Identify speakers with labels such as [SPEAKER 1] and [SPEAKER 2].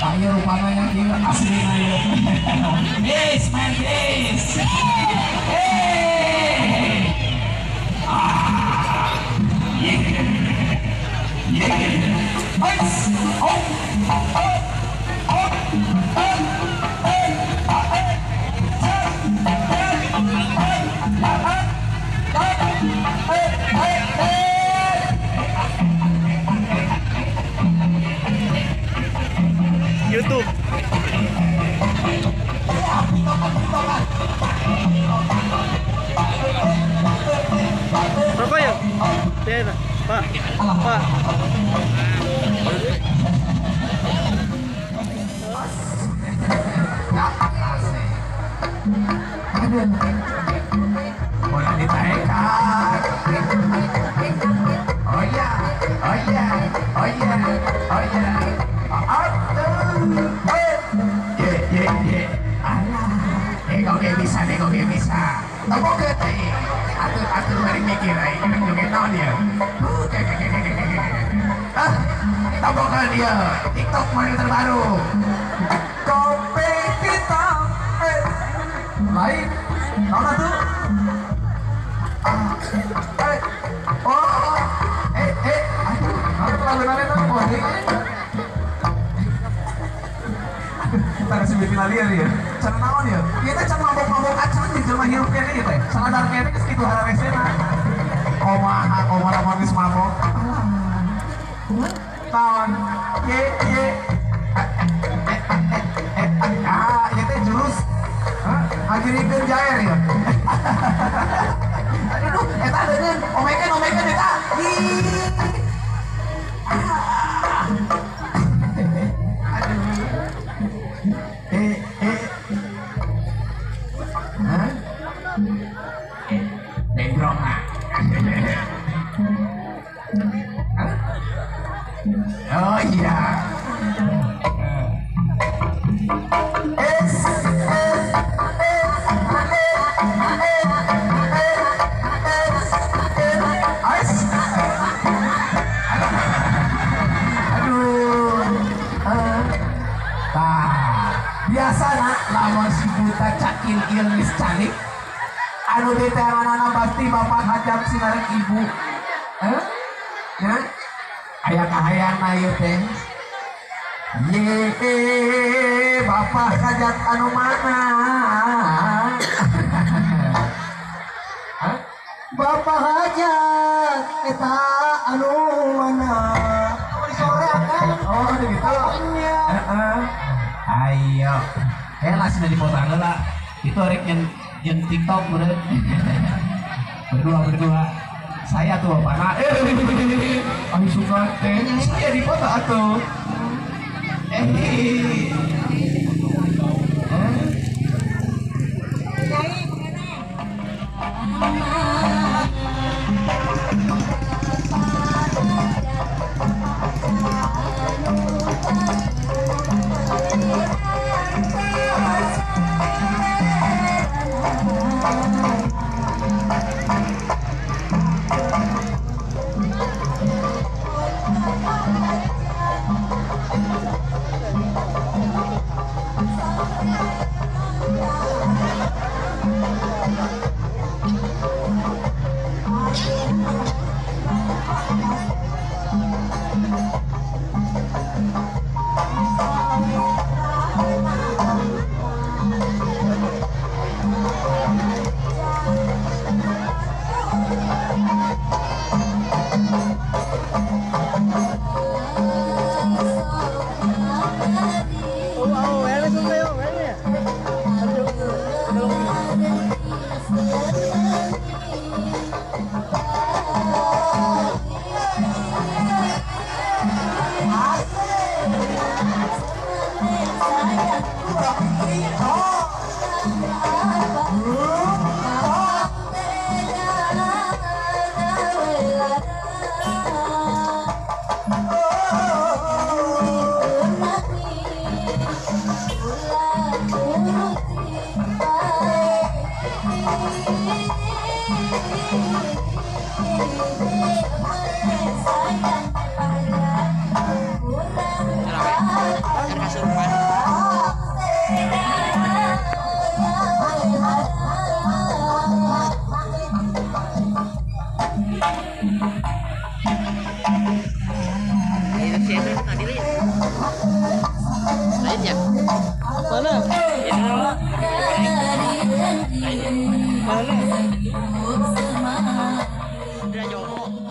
[SPEAKER 1] Ayo rupanya yang ini asli ayo. Yes, man, yes. Hey. Ah. Yeah. Yeah. Nice. Oh. Oh.
[SPEAKER 2] YouTube. Rokok ya? Iya, Pak. Pak.
[SPEAKER 1] Boleh ditaikkan. Oh ya, oh ya, oh ya, oh ya. Kok bisa. Tahu ke atur mari mikir ai joget naon dia. Tahu kan dia TikTok mari terbaru. Kopi kita lain. Tahu tuh? Aduh, kalau lalu tuh boleh. Kita kasih bikin liar ya. Cara naon ya? Ieu teh can mabok-mabok acan di jelema hirup kene ieu teh. Saladar kene geus kitu haresena. Komaha lamun geus mabok. Naon? Ye. Ieu teh jurus ngagirikeun jaer ya. Aduh, eta deungeun omekeun eta. Oh iya. Biasana lamun si buta cakil ieu geus calik anu diteranana pasti bapak hajam sinarek ibu. Ya? Aya kahayana ieu teh. Ye, bapak hajat anu mana? Bapak hajat eta anu mana? Oh, gitu. Ayo, langsung dari foto lah. Itu rek yang TikTok udah berdua. Saya tuh bapak. Ayo suka saya di foto atuh.
[SPEAKER 2] kesurupan. Ini si Edwin tadi lihat. Lain ya? Mana? Ini mana? Mana? Udah jongkok.